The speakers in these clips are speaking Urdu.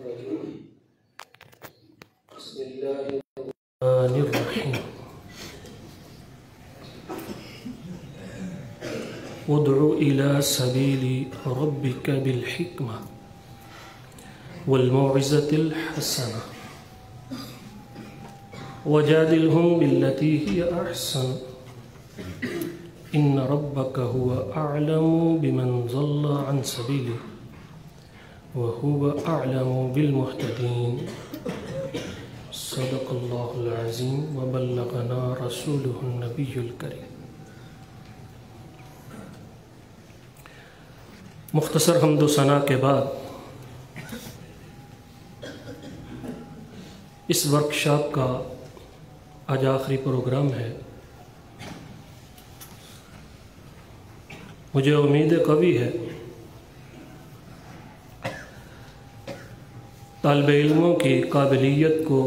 الرجيم بسم الله الرحمن الرحيم ادع إلى سبيل ربك بالحكمة والموعظة الحسنة وجادلهم بالتي هي أحسن إن ربك هو أعلم بمن ضل عن سبيله وهو أعلم بالمهتدين صدق الله العظيم وبلغنا رسوله النبي الكريم۔ مختصر حمد و ثنا کے بعد اس ورکشاپ کا آج آخری پروگرام ہے۔ مجھے امید قوی ہے طالب علموں کی قابلیت کو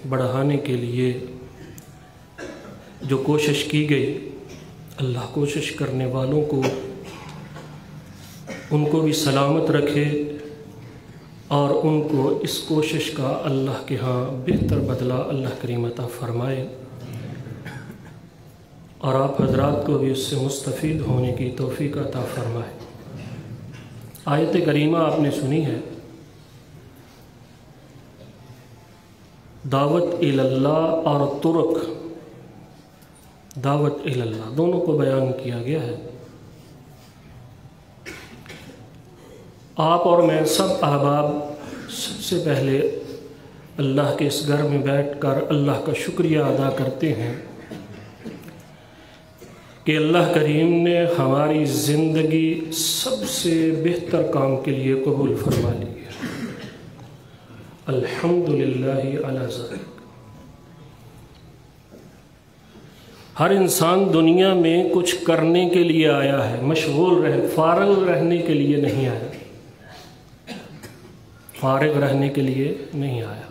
بڑھانے کے لیے جو کوشش کی گئی، اللہ کوشش کرنے والوں کو ان کو بھی سلامت رکھے اور ان کو اس کوشش کا اللہ کے ہاں بہتر بدلہ اللہ کریم عطا فرمائے، اور آپ حضرات کو بھی اس سے مستفید ہونے کی توفیق عطا فرمائے۔ آیت کریمہ آپ نے سنی ہے، دعوت اللہ اور ترک دعوت اللہ دونوں کو بیان کیا گیا ہے۔ آپ اور میں سب احباب سب سے پہلے اللہ کے اس گھر میں بیٹھ کر اللہ کا شکریہ ادا کرتے ہیں کہ اللہ کریم نے ہماری زندگی سب سے بہتر کام کے لیے قبول فرما لی ہے۔ الحمدللہ علی ذالک۔ ہر انسان دنیا میں کچھ کرنے کے لیے آیا ہے، مشغول فارغ رہنے کے لیے نہیں آیا، فارغ رہنے کے لیے نہیں آیا۔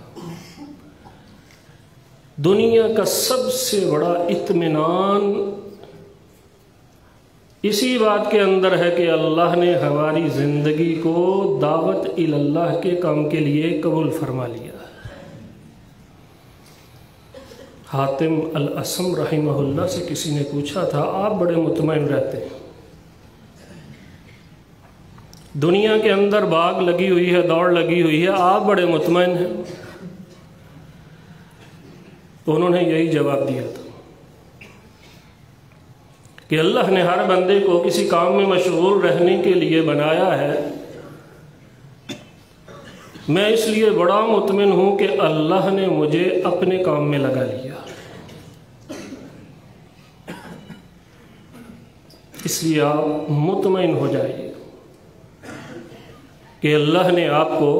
دنیا کا سب سے بڑا اطمینان اسی بات کے اندر ہے کہ اللہ نے ہماری زندگی کو دعوت اللہ کے کام کے لیے قبول فرما لیا۔ حاتم الاسم رحمہ اللہ سے کسی نے پوچھا تھا، آپ بڑے مطمئن رہتے ہیں، دنیا کے اندر باغ لگی ہوئی ہے، دوڑ لگی ہوئی ہے، آپ بڑے مطمئن ہیں؟ تو انہوں نے یہی جواب دیا تھا کہ اللہ نے ہر بندے کو کسی کام میں مشغول رہنے کے لیے بنایا ہے۔ میں اس لیے بڑا مطمئن ہوں کہ اللہ نے مجھے اپنے کام میں لگا لیا، اس لیے آپ مطمئن ہو جائیے کہ اللہ نے آپ کو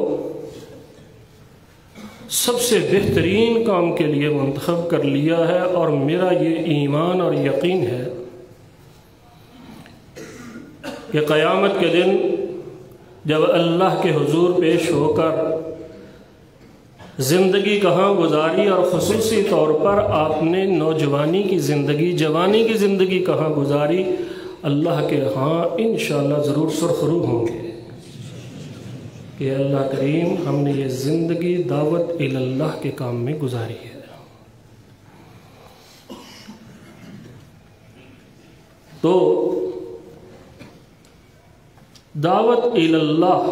سب سے بہترین کام کے لیے منتخب کر لیا ہے، اور میرا یہ ایمان اور یقین ہے کہ قیامت کے دن جب اللہ کے حضور پیش ہو کر زندگی کہاں گزاری، اور خصوصی طور پر آپ نے نوجوانی کی زندگی، جوانی کی زندگی کہاں گزاری، اللہ کے ہاں انشاءاللہ ضرور سرخرو ہوں گے کہ اللہ کریم ہم نے یہ زندگی دعوت اللہ کے کام میں گزاری ہے۔ تو دعوت اللہ،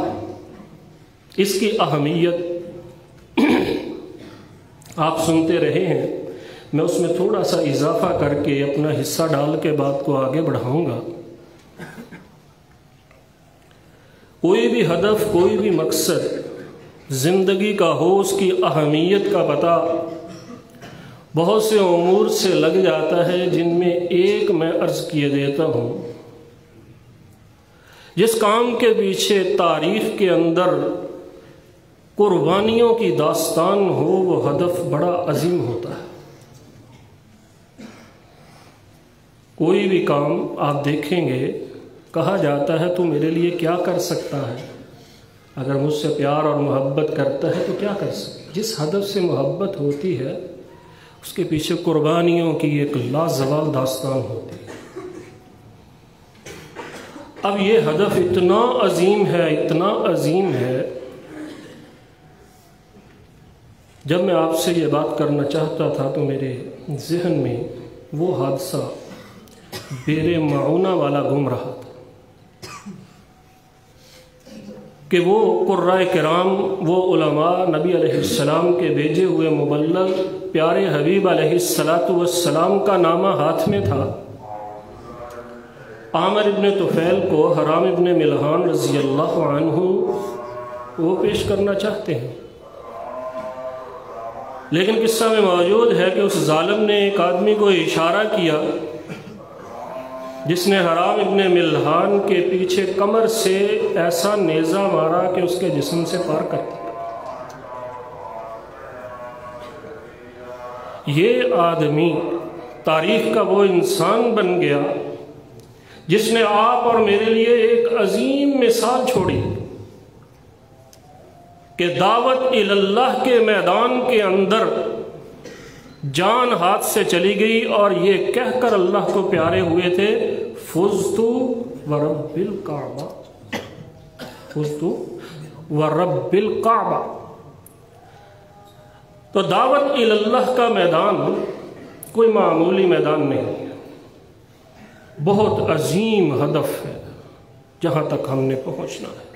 اس کی اہمیت آپ سنتے رہے ہیں، میں اس میں تھوڑا سا اضافہ کر کے اپنا حصہ ڈال کے بات کو آگے بڑھاؤں گا۔ کوئی بھی ہدف، کوئی بھی مقصد زندگی کا ہو، اس کی اہمیت کا پتہ بہت سے امور سے لگ جاتا ہے، جن میں ایک میں عرض کیے دیتا ہوں۔ جس کام کے پیچھے تاریخ کے اندر قربانیوں کی داستان ہو، وہ ہدف بڑا عظیم ہوتا ہے۔ کوئی بھی کام آپ دیکھیں گے، کہا جاتا ہے تو میرے لیے کیا کر سکتا ہے، اگر مجھ سے پیار اور محبت کرتا ہے تو کیا کر سکتا ہے۔ جس ہدف سے محبت ہوتی ہے اس کے پیچھے قربانیوں کی ایک لازوال داستان ہوتی ہے۔ اب یہ ہدف اتنا عظیم ہے، اتنا عظیم ہے جب میں آپ سے یہ بات کرنا چاہتا تھا تو میرے ذہن میں وہ حادثہ بیر معونہ والا گھوم رہا تھا کہ وہ قرائے کرام، وہ علماء، نبی علیہ السلام کے بھیجے ہوئے مبلغ پیارے حبیب علیہ السلام کا نامہ ہاتھ میں تھا، عامر ابن طفیل کو حرام ابن ملحان رضی اللہ عنہ وہ پیش کرنا چاہتے ہیں، لیکن قصہ میں موجود ہے کہ اس ظالم نے ایک آدمی کو اشارہ کیا جس نے حرام ابن ملحان کے پیچھے کمر سے ایسا نیزہ مارا کہ اس کے جسم سے پار کر دیا۔ یہ آدمی تاریخ کا وہ انسان بن گیا جس نے آپ اور میرے لیے ایک عظیم مثال چھوڑی کہ دعوت اللہ کے میدان کے اندر جان ہاتھ سے چلی گئی اور یہ کہہ کر اللہ کو پیارے ہوئے تھے، فزتو ورب الکعبہ، فزتو ورب الکعبہ۔ تو دعوت اللہ کا میدان کوئی معمولی میدان نہیں ہے، بہت عظیم ہدف ہے جہاں تک ہم نے پہنچنا ہے۔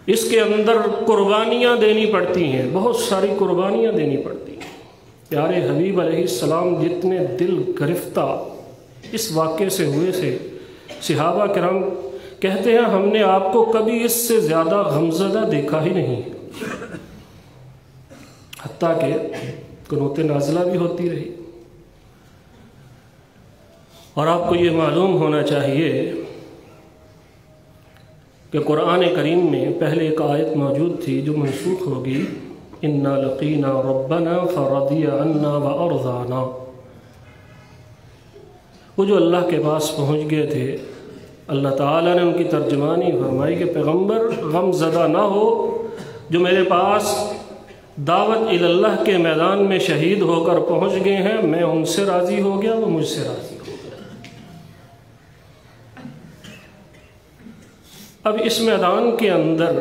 اس کے اندر قربانیاں دینی پڑتی ہیں، بہت ساری قربانیاں دینی پڑتی ہیں۔ پیارے حبیب علیہ السلام جتنے دل گرفتہ اس واقعے سے ہوئے تھے، صحابہ کرام کہتے ہیں ہم نے آپ کو کبھی اس سے زیادہ غمزدہ دیکھا ہی نہیں، حتیٰ کہ قنوت نازلہ بھی ہوتی رہی۔ اور آپ کو یہ معلوم ہونا چاہیے کہ قرآن کریم میں پہلے ایک آیت موجود تھی جو منسوخ ہوگی، اِنَّا لَقِينَا رَبَّنَا فَرَضِيَ عَنَّا وَأَرْضَانَا۔ وہ جو اللہ کے پاس پہنچ گئے تھے، اللہ تعالیٰ نے ان کی ترجمانی فرمائی کہ پیغمبر غم زدہ نہ ہو، جو میرے پاس دعوت اللہ کے میدان میں شہید ہو کر پہنچ گئے ہیں، میں ان سے راضی ہو گیا، وہ مجھ سے راضی ہو گیا۔ اب اس میدان کے اندر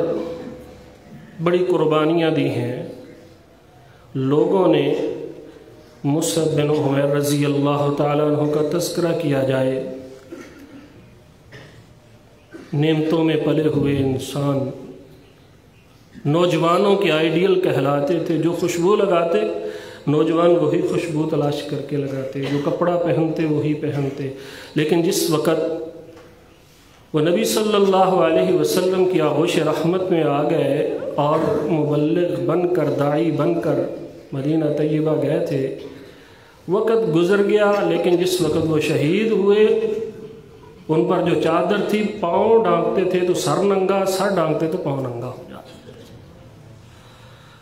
بڑی قربانیاں دی ہیں۔ لوگوں نے مصعب بن عمیر رضی اللہ تعالیٰ عنہ کا تذکرہ کیا جائے، نعمتوں میں پلے ہوئے انسان، نوجوانوں کے آئیڈیل کہلاتے تھے، جو خوشبو لگاتے نوجوان وہی خوشبو تلاش کر کے لگاتے، جو کپڑا پہنتے وہی پہنتے۔ لیکن جس وقت وہ نبی صلی اللہ علیہ وسلم کی آغوش رحمت میں آ گئے اور مبلغ بن کر، داعی بن کر مدینہ طیبہ گئے تھے، وقت گزر گیا، لیکن جس وقت وہ شہید ہوئے ان پر جو چادر تھی، پاؤں ڈھانکتے تھے تو سر ننگا، سر ڈھانکتے تو پاؤں ننگا ہو جاتا۔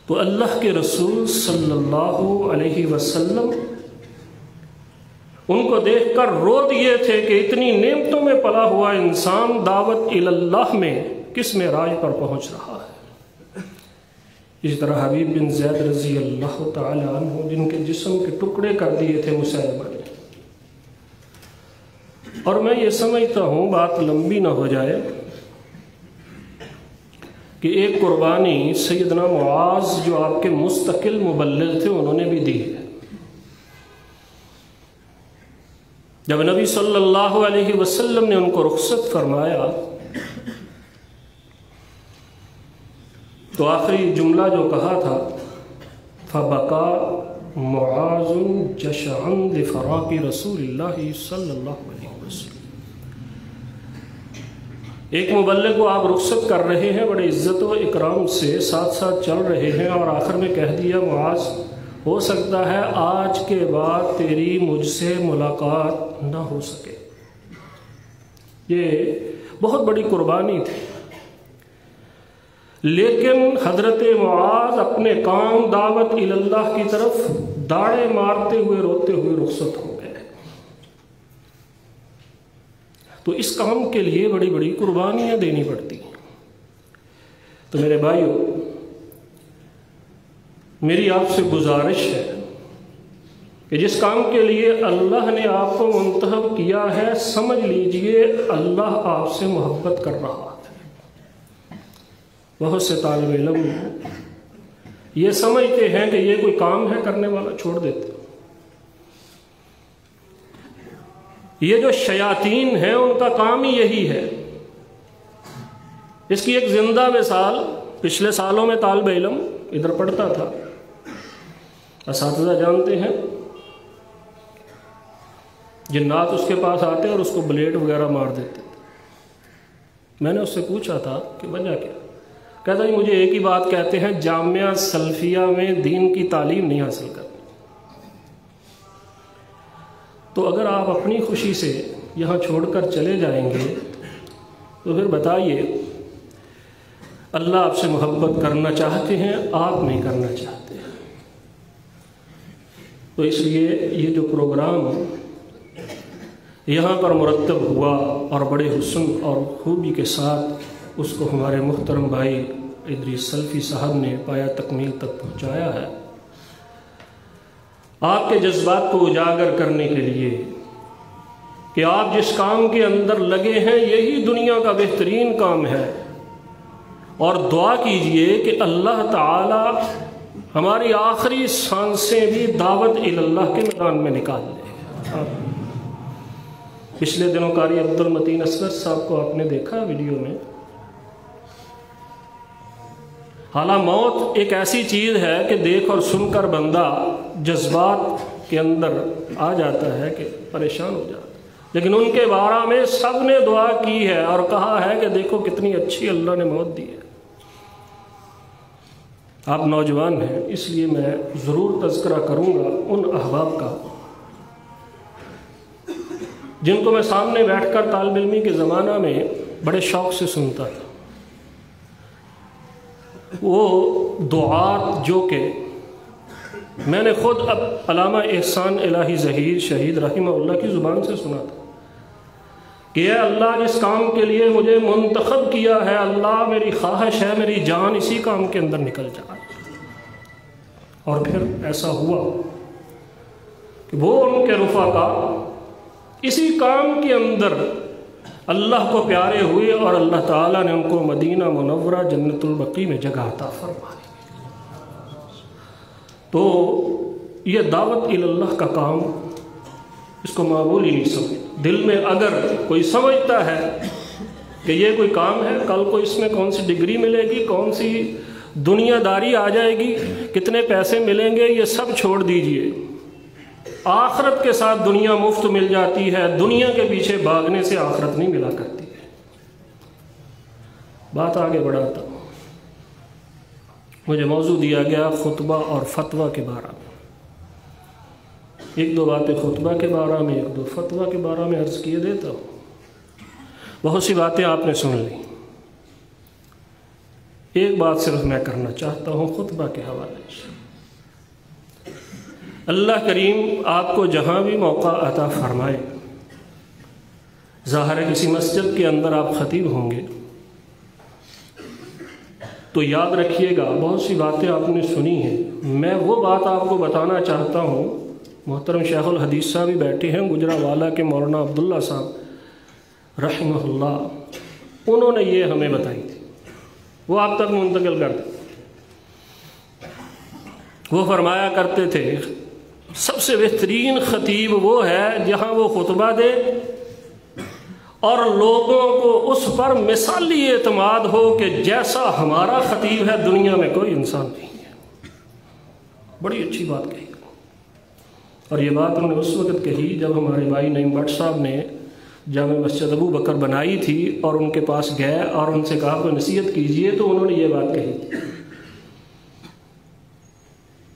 تو اللہ کے رسول صلی اللہ علیہ وسلم ان کو دیکھ کر رو دیے تھے کہ اتنی نعمتوں میں پلا ہوا انسان دعوت اللہ میں کس معراج پر پہنچ رہا ہے۔ اسی طرح حبیب بن زید رضی اللہ تعالی عنہ، جن کے جسم کے ٹکڑے کر دیے تھے مسیلمہ نے۔ اور میں یہ سمجھتا ہوں، بات لمبی نہ ہو جائے، کہ ایک قربانی سیدنا معاذ جو آپ کے مستقل مبلغ تھے انہوں نے بھی دی ہے۔ جب نبی صلی اللہ علیہ وسلم نے ان کو رخصت فرمایا تو آخری جملہ جو کہا تھا، فَبَكَى مُعَاذٌ جَشَعًا لِفَرَاقِ رسول اللہ صلی اللہ علیہ وسلم۔ ایک مبلغ کو آپ رخصت کر رہے ہیں، بڑے عزت و اکرام سے ساتھ ساتھ چل رہے ہیں، اور آخر میں کہہ دیا، معاذ ہو سکتا ہے آج کے بعد تیری مجھ سے ملاقات نہ ہو سکے۔ یہ بہت بڑی قربانی تھی، لیکن حضرت معاذ اپنے کام دعوت اللہ کی طرف داڑے مارتے ہوئے روتے ہوئے رخصت ہو گئے۔ تو اس کام کے لیے بڑی بڑی قربانیاں دینی پڑتی ہیں۔ تو میرے بھائیو، میری آپ سے گزارش ہے کہ جس کام کے لیے اللہ نے آپ کو منتخب کیا ہے، سمجھ لیجئے اللہ آپ سے محبت کر رہا ہے۔ بہت سے طالب علم یہ سمجھتے ہیں کہ یہ کوئی کام ہے کرنے والا، چھوڑ دیتے۔ یہ جو شیاطین ہیں ان کا کام ہی یہی ہے۔ اس کی ایک زندہ مثال، پچھلے سالوں میں طالب علم ادھر پڑھتا تھا، اساتذہ جانتے ہیں، جنات اس کے پاس آتے اور اس کو بلیڈ وغیرہ مار دیتے تھے۔ میں نے اس سے پوچھا تھا کہ وجہ کیا؟ کہتا جی مجھے ایک ہی بات کہتے ہیں، جامعہ سلفیہ میں دین کی تعلیم نہیں حاصل کرتے۔ تو اگر آپ اپنی خوشی سے یہاں چھوڑ کر چلے جائیں گے تو پھر بتائیے اللہ آپ سے محبت کرنا چاہتے ہیں، آپ نہیں کرنا چاہتے۔ تو اس لیے یہ جو پروگرام یہاں پر مرتب ہوا اور بڑے حسن اور خوبی کے ساتھ اس کو ہمارے محترم بھائی ادریس سلفی صاحب نے پایا تکمیل تک پہنچایا ہے، آپ کے جذبات کو اجاگر کرنے کے لیے کہ آپ جس کام کے اندر لگے ہیں یہی دنیا کا بہترین کام ہے، اور دعا کیجئے کہ اللہ تعالی ہماری آخری سانسیں بھی دعوت اللہ کے میدان میں نکال لے۔ پچھلے دنوں قاری عبد المتین اصغر صاحب کو آپ نے دیکھا ویڈیو میں، حالانکہ موت ایک ایسی چیز ہے کہ دیکھ اور سن کر بندہ جذبات کے اندر آ جاتا ہے کہ پریشان ہو جاتا ہے، لیکن ان کے بارے میں سب نے دعا کی ہے اور کہا ہے کہ دیکھو کتنی اچھی اللہ نے موت دی ہے۔ آپ نوجوان ہیں اس لیے میں ضرور تذکرہ کروں گا ان احباب کا جن کو میں سامنے بیٹھ کر طالب علمی کے زمانہ میں بڑے شوق سے سنتا تھا۔ وہ دعات جو کہ میں نے خود اب علامہ احسان الہی ظہیر شہید رحمہ اللہ کی زبان سے سنا تھا کہ اے اللہ جس کام کے لیے مجھے منتخب کیا ہے، اللہ میری خواہش ہے میری جان اسی کام کے اندر نکل جائے۔ اور پھر ایسا ہوا کہ وہ ان کے رفقا اسی کام کے اندر اللہ کو پیارے ہوئے اور اللہ تعالیٰ نے ان کو مدینہ منورہ جنت البقیع میں جگہ عطا فرمائی۔ تو یہ دعوت اللہ کا کام اس کو معمولی نہیں سمجھ۔ دل میں اگر کوئی سمجھتا ہے کہ یہ کوئی کام ہے، کل کو اس میں کون سی ڈگری ملے گی، کون سی دنیا داری آ جائے گی، کتنے پیسے ملیں گے، یہ سب چھوڑ دیجئے۔ آخرت کے ساتھ دنیا مفت مل جاتی ہے، دنیا کے پیچھے بھاگنے سے آخرت نہیں ملا کرتی ہے۔ بات آگے بڑھاتا ہوں۔ مجھے موضوع دیا گیا خطبہ اور فتویٰ کے بارے میں، ایک دو باتیں خطبہ کے بارے میں، ایک دو فتویٰ کے بارے میں عرض کیے دیتا ہوں۔ بہت سی باتیں آپ نے سن لی، ایک بات صرف میں کرنا چاہتا ہوں خطبہ کے حوالے سے۔ اللہ کریم آپ کو جہاں بھی موقع عطا فرمائے، ظاہر ہے کسی مسجد کے اندر آپ خطیب ہوں گے تو یاد رکھیے گا بہت سی باتیں آپ نے سنی ہیں، میں وہ بات آپ کو بتانا چاہتا ہوں۔ محترم شیخ الحدیث صاحب بھی بیٹھے ہیں، گجرانوالہ کے مولانا عبداللہ صاحب رحمہ اللہ، انہوں نے یہ ہمیں بتائی تھی، وہ آپ تک منتقل کر دیں۔ وہ فرمایا کرتے تھے سب سے بہترین خطیب وہ ہے جہاں وہ خطبہ دے اور لوگوں کو اس پر مثالی اعتماد ہو کہ جیسا ہمارا خطیب ہے دنیا میں کوئی انسان نہیں ہے۔ بڑی اچھی بات کہی، اور یہ بات انہوں نے اس وقت کہی جب ہمارے بھائی نعیم بٹ صاحب نے جامع مسجد ابو بکر بنائی تھی اور ان کے پاس گئے اور ان سے کہا کہ نصیحت کیجئے، تو انہوں نے یہ بات کہی تھی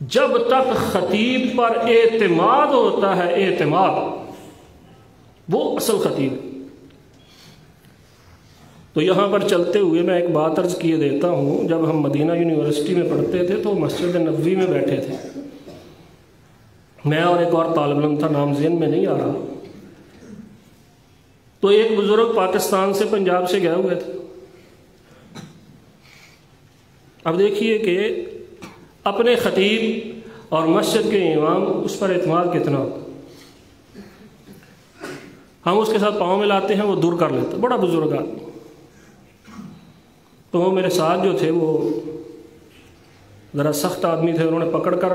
جب تک خطیب پر اعتماد ہوتا ہے، اعتماد وہ اصل خطیب۔ تو یہاں پر چلتے ہوئے میں ایک بات عرض کیے دیتا ہوں، جب ہم مدینہ یونیورسٹی میں پڑھتے تھے تو مسجد نبوی میں بیٹھے تھے، میں اور ایک اور طالب علم تھا، نام ذہن میں نہیں آ رہا، تو ایک بزرگ پاکستان سے پنجاب سے گئے ہوئے تھے۔ اب دیکھیے کہ اپنے خطیب اور مسجد کے امام اس پر اعتماد کتنا ہوتا، ہم اس کے ساتھ پاؤں ملاتے ہیں وہ دور کر لیتا، بڑا بزرگ آدمی۔ تو وہ میرے ساتھ جو تھے وہ ذرا سخت آدمی تھے، انہوں نے پکڑ کر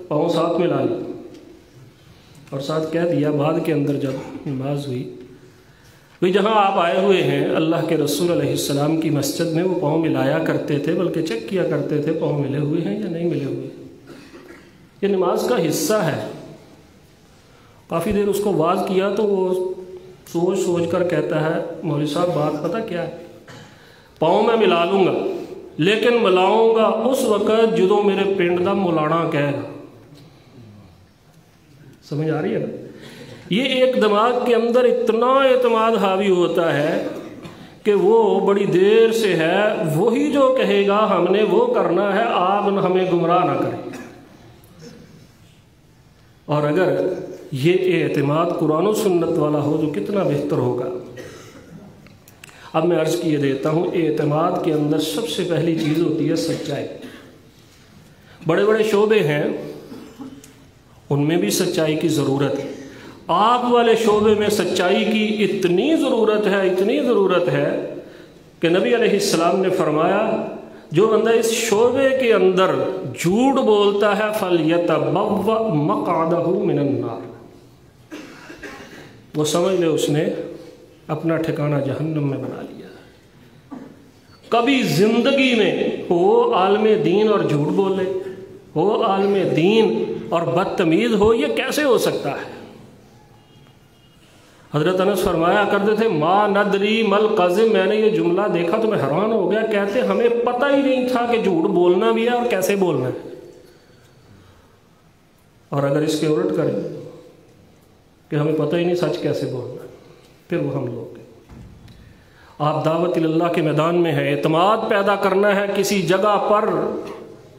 پاؤں ساتھ میں لا لی اور ساتھ کہہ دیا بعد کے اندر جب نماز ہوئی، بھئی جہاں آپ آئے ہوئے ہیں اللہ کے رسول علیہ السلام کی مسجد میں وہ پاؤں ملایا کرتے تھے، بلکہ چیک کیا کرتے تھے پاؤں ملے ہوئے ہیں یا نہیں ملے ہوئے، یہ نماز کا حصہ ہے۔ کافی دیر اس کو واز کیا تو وہ سوچ سوچ کر کہتا ہے مولوی صاحب بات پتہ کیا ہے، پاؤں میں ملا لوں گا لیکن ملاؤں گا اس وقت جدوں میرے پنڈ دا مولانا کہے گا۔ سمجھ آ رہی ہے نا؟ یہ ایک دماغ کے اندر اتنا اعتماد حاوی ہوتا ہے کہ وہ بڑی دیر سے ہے وہی جو کہے گا ہم نے وہ کرنا ہے، آپ ہمیں گمراہ نہ کریں۔ اور اگر یہ اعتماد قرآن و سنت والا ہو تو کتنا بہتر ہوگا۔ اب میں عرض کیے دیتا ہوں، اعتماد کے اندر سب سے پہلی چیز ہوتی ہے سچائی۔ بڑے بڑے شعبے ہیں ان میں بھی سچائی کی ضرورت ہے، آپ والے شعبے میں سچائی کی اتنی ضرورت ہے کہ نبی علیہ السلام نے فرمایا جو بندہ اس شعبے کے اندر جھوٹ بولتا ہے فَلْيَتَبَوَّأْ مَقْعَدَهُ مِنَ النَّارِ، وہ سمجھ لے اس نے اپنا ٹھکانہ جہنم میں بنا لیا۔ کبھی زندگی میں ہو عالم دین اور جھوٹ بولے، ہو عالم دین اور بدتمیز ہو، یہ کیسے ہو سکتا ہے؟ حضرت انس فرمایا کرتے تھے ما ندری مل قذب، میں نے یہ جملہ دیکھا تو میں حیران ہو گیا، کہتے ہمیں پتہ ہی نہیں تھا کہ جھوٹ بولنا بھی ہے اور کیسے بولنا ہے۔ اور اگر اس کے الٹ کریں کہ ہمیں پتہ ہی نہیں سچ کیسے بولنا ہے، پھر وہ ہم لوگ ہیں۔ آپ دعوت اللہ کے میدان میں ہیں، اعتماد پیدا کرنا ہے، کسی جگہ پر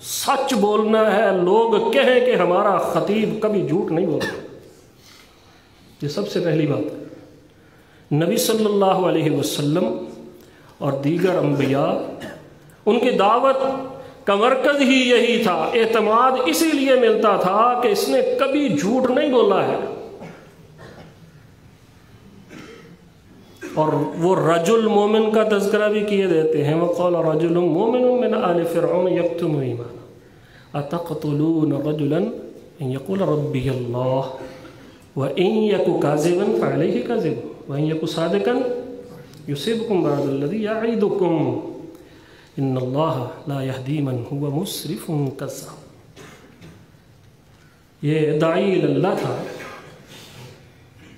سچ بولنا ہے، لوگ کہیں کہ ہمارا خطیب کبھی جھوٹ نہیں بولتا، یہ سب سے پہلی بات ہے۔ نبی صلی اللہ علیہ وسلم اور دیگر انبیاء ان کی دعوت کا مرکز ہی یہی تھا، اعتماد اسی لیے ملتا تھا کہ اس نے کبھی جھوٹ نہیں بولا ہے۔ اور وہ رجل مومن کا تذکرہ بھی کیے دیتے ہیں، وقال رجل مومن من آل فرعون یکتم ایمانہ اتقتلون رجلا ان یقول ربی اللہ وَإِن يَكُ كَاذِبًا فَعَلَيْهِ كَاذِبٌ وَإِن يَكُ صَادِقًا يُصِبْكُم بَعْضَ الَّذِي يَعِدُكُمْ إِنَّ اللَّهَ لَا يَهْدِي مَنْ هُوَ مُسْرِفٌ كَذَّابٌ۔ یہ داعی اللہ تھا،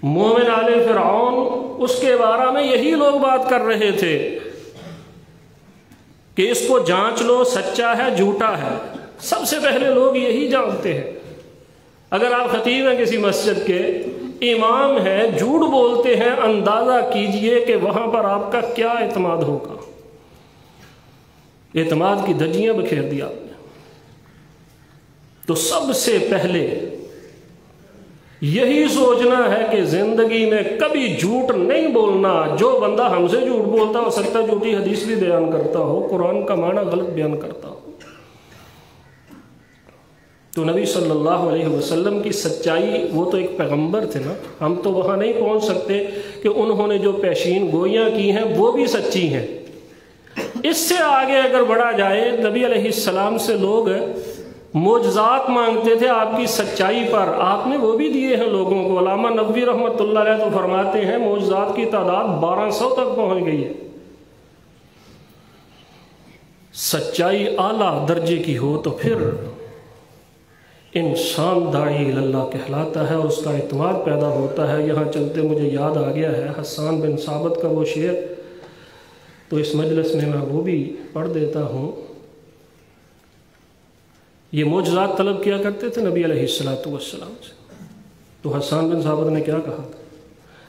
مومن آل فرعون، اس کے بارے میں یہی لوگ بات کر رہے تھے کہ اس کو جانچ لو سچا ہے جھوٹا ہے۔ سب سے پہلے لوگ یہی جانتے ہیں۔ اگر آپ خطیب ہیں کسی مسجد کے، امام ہیں، جھوٹ بولتے ہیں، اندازہ کیجئے کہ وہاں پر آپ کا کیا اعتماد ہوگا۔ اعتماد کی دھجیاں بکھیر دی آپ نے۔ تو سب سے پہلے یہی سوچنا ہے کہ زندگی میں کبھی جھوٹ نہیں بولنا۔ جو بندہ ہم سے جھوٹ بولتا ہو سکتا ہے جھوٹی حدیث بھی بیان کرتا ہو، قرآن کا معنی غلط بیان کرتا ہو۔ تو نبی صلی اللہ علیہ وسلم کی سچائی، وہ تو ایک پیغمبر تھے نا، ہم تو وہاں نہیں پہنچ سکتے کہ انہوں نے جو پیشین گوئیاں کی ہیں وہ بھی سچی ہیں۔ اس سے آگے اگر بڑھا جائے، نبی علیہ السلام سے لوگ معجزات مانگتے تھے آپ کی سچائی پر، آپ نے وہ بھی دیے ہیں لوگوں کو۔ علامہ نووی رحمۃ اللہ علیہ تو فرماتے ہیں معجزات کی تعداد 1200 تک پہنچ گئی ہے۔ سچائی اعلیٰ درجے کی ہو تو پھر انسان داعی اللہ کہلاتا ہے اور اس کا اعتماد پیدا ہوتا ہے۔ یہاں چلتے مجھے یاد آ گیا ہے حسان بن ثابت کا وہ شعر، تو اس مجلس میں وہ بھی پڑھ دیتا ہوں۔ یہ معجزات طلب کیا کرتے تھے نبی علیہ السلام سے، تو حسان بن ثابت نے کیا کہا تھا؟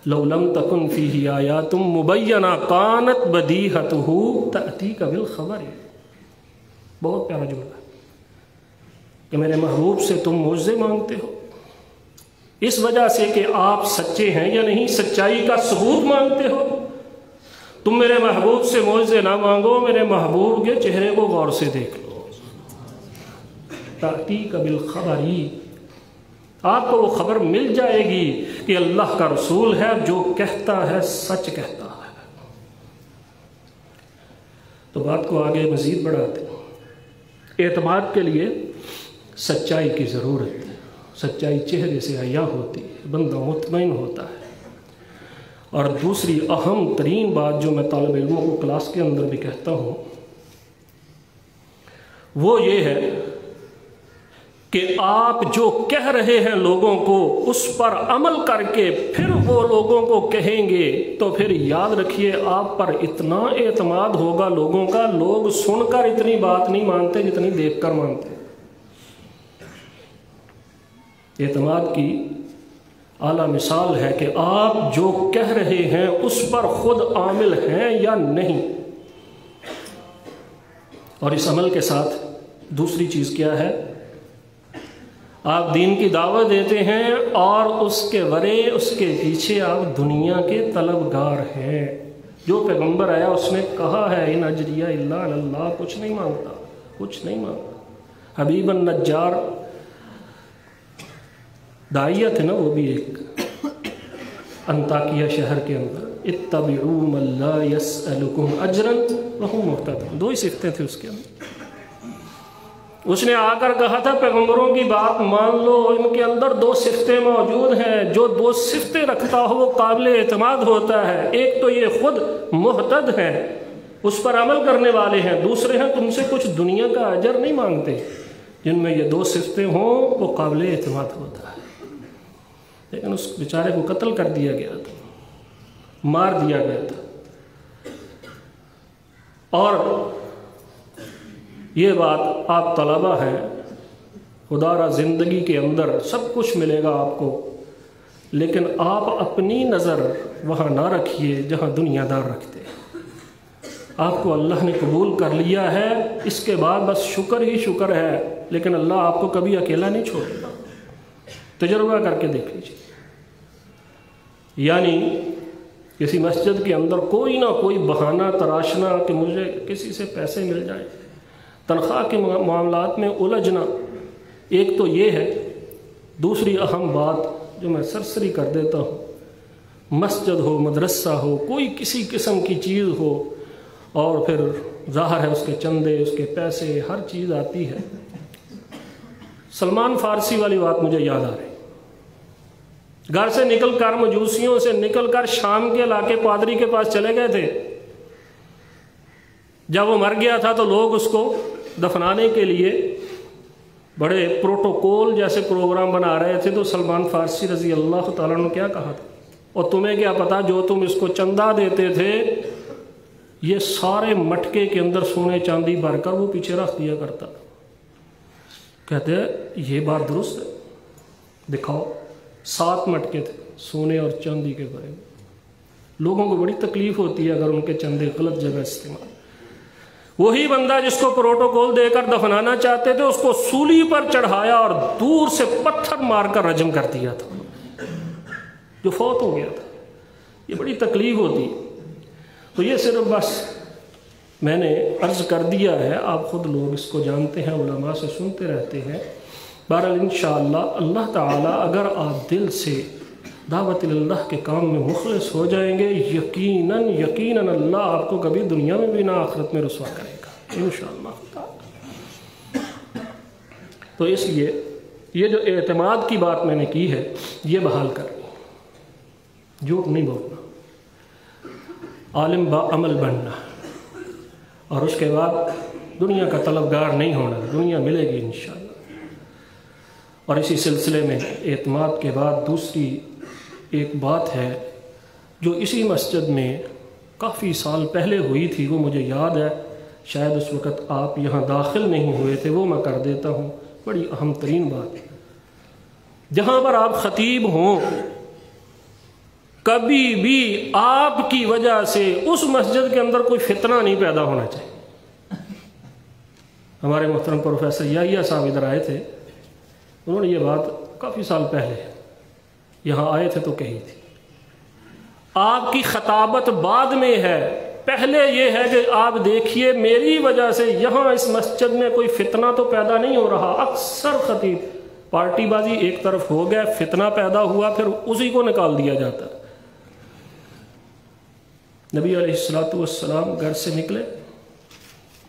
لو لم تکن فیہ آیات مبینہ کانت بدیہتہ تأتیک بالخبر۔ بہت پیارا جملہ ہے کہ میرے محبوب سے تم معجزے مانگتے ہو، اس وجہ سے کہ آپ سچے ہیں یا نہیں، سچائی کا ثبوت مانگتے ہو۔ تم میرے محبوب سے معجزے نہ مانگو، میرے محبوب کے چہرے کو غور سے دیکھ لو۔ تأتیک بالخبر، آپ کو وہ خبر مل جائے گی کہ اللہ کا رسول ہے، جو کہتا ہے سچ کہتا ہے۔ تو بات کو آگے مزید بڑھاتے ہیں۔ اعتماد کے لیے سچائی کی ضرورت ہے، سچائی چہرے سے عیاں ہوتی ہے، بندہ مطمئن ہوتا ہے۔ اور دوسری اہم ترین بات جو میں طالب علموں کو کلاس کے اندر بھی کہتا ہوں وہ یہ ہے کہ آپ جو کہہ رہے ہیں لوگوں کو اس پر عمل کر کے پھر وہ لوگوں کو کہیں گے تو پھر یاد رکھیے آپ پر اتنا اعتماد ہوگا لوگوں کا، لوگ سن کر اتنی بات نہیں مانتے جتنی دیکھ کر مانتے۔ اعتماد کی اعلیٰ مثال ہے کہ آپ جو کہہ رہے ہیں اس پر خود عامل ہیں یا نہیں۔ اور اس عمل کے ساتھ دوسری چیز کیا ہے؟ آپ دین کی دعوت دیتے ہیں اور اس کے ورے اس کے پیچھے آپ دنیا کے طلبگار ہیں۔ جو پیغمبر آیا اس نے کہا ہے ان اجریہ الا علی اللہ، کچھ نہیں مانگتا، کچھ نہیں مانگتا۔ حبیب النجار داعیہ تھے نا، وہ بھی ایک انطاکیہ شہر کے اندر، اتبعوا من لا يسألكم اجرا وهم مهتدون، دو ہی صفتیں تھے اس کے اندر۔ اس نے آ کر کہا تھا پیغمبروں کی بات مان لو، ان کے اندر دو صفتیں موجود ہیں، جو دو صفتیں رکھتا ہو وہ قابل اعتماد ہوتا ہے۔ ایک تو یہ خود محتد ہے، اس پر عمل کرنے والے ہیں، دوسرے ہیں تم سے کچھ دنیا کا اجر نہیں مانگتے۔ جن میں یہ دو صفتیں ہوں وہ قابل اعتماد ہوتا ہے۔ لیکن اس بیچارے کو قتل کر دیا گیا تھا، مار دیا گیا تھا۔ اور یہ بات آپ طلبہ ہیں، خدا را زندگی کے اندر سب کچھ ملے گا آپ کو، لیکن آپ اپنی نظر وہاں نہ رکھیے جہاں دنیا دار رکھتے ہیں۔ آپ کو اللہ نے قبول کر لیا ہے، اس کے بعد بس شکر ہی شکر ہے، لیکن اللہ آپ کو کبھی اکیلا نہیں چھوڑے گا۔ تجربہ کر کے دیکھ لیجیے۔ یعنی کسی مسجد کے اندر کوئی نہ کوئی بہانہ تراشنا کہ مجھے کسی سے پیسے مل جائیں، تنخواہ کے معاملات میں الجھنا، ایک تو یہ ہے۔ دوسری اہم بات جو میں سرسری کر دیتا ہوں، مسجد ہو، مدرسہ ہو، کوئی کسی قسم کی چیز ہو، اور پھر ظاہر ہے اس کے چندے، اس کے پیسے، ہر چیز آتی ہے۔ سلمان فارسی والی بات مجھے یاد آ رہی، گھر سے نکل کر، مجوسیوں سے نکل کر شام کے علاقے پادری کے پاس چلے گئے تھے۔ جب وہ مر گیا تھا تو لوگ اس کو دفنانے کے لیے بڑے پروٹوکول جیسے پروگرام بنا رہے تھے، تو سلمان فارسی رضی اللہ تعالیٰ نے کیا کہا تھا؟ اور تمہیں کیا پتا، جو تم اس کو چندہ دیتے تھے یہ سارے مٹکے کے اندر سونے چاندی بھر کر وہ پیچھے رکھ دیا کرتا۔ کہتے ہیں یہ بات درست ہے، دکھاؤ۔ 7 مٹکے تھے سونے اور چاندی کے بارے میں۔ لوگوں کو بڑی تکلیف ہوتی ہے اگر ان کے چندے غلط جگہ استعمال۔ وہی بندہ جس کو پروٹوکول دے کر دفنانا چاہتے تھے اس کو سولی پر چڑھایا اور دور سے پتھر مار کر رجم کر دیا تھا، جو فوت ہو گیا تھا۔ یہ بڑی تکلیف ہوتی ہے۔ تو یہ صرف بس میں نے عرض کر دیا ہے، آپ خود لوگ اس کو جانتے ہیں، علماء سے سنتے رہتے ہیں۔ بہرحال انشاءاللہ اللہ تعالیٰ اگر آپ دل سے دعوت اللہ کے کام میں مخلص ہو جائیں گے، یقیناً اللہ آپ کو کبھی دنیا میں بھی نہ آخرت میں رسوا کرے گا انشاءاللہ۔ تو اس لیے یہ جو اعتماد کی بات میں نے کی ہے یہ بحال کرنی، جھوٹ نہیں بولنا، عالم با عمل بننا، اور اس کے بعد دنیا کا طلبگار نہیں ہونا، دنیا ملے گی انشاءاللہ۔ اور اسی سلسلے میں اعتماد کے بعد دوسری ایک بات ہے جو اسی مسجد میں کافی سال پہلے ہوئی تھی، وہ مجھے یاد ہے، شاید اس وقت آپ یہاں داخل نہیں ہوئے تھے، وہ میں کر دیتا ہوں۔ بڑی اہم ترین بات، جہاں پر آپ خطیب ہوں کبھی بھی آپ کی وجہ سے اس مسجد کے اندر کوئی فتنہ نہیں پیدا ہونا چاہیے۔ ہمارے محترم پروفیسر یحییٰ صاحب ادھر آئے تھے، انہوں نے یہ بات کافی سال پہلے یہاں آئے تھے تو کہی تھی۔ آپ کی خطابت بعد میں ہے، پہلے یہ ہے کہ آپ دیکھیے میری وجہ سے یہاں اس مسجد میں کوئی فتنہ تو پیدا نہیں ہو رہا۔ اکثر خطیب پارٹی بازی ایک طرف ہو گئے، فتنہ پیدا ہوا، پھر اسی کو نکال دیا جاتا۔ نبی علیہ الصلوۃ والسلام گھر سے نکلے،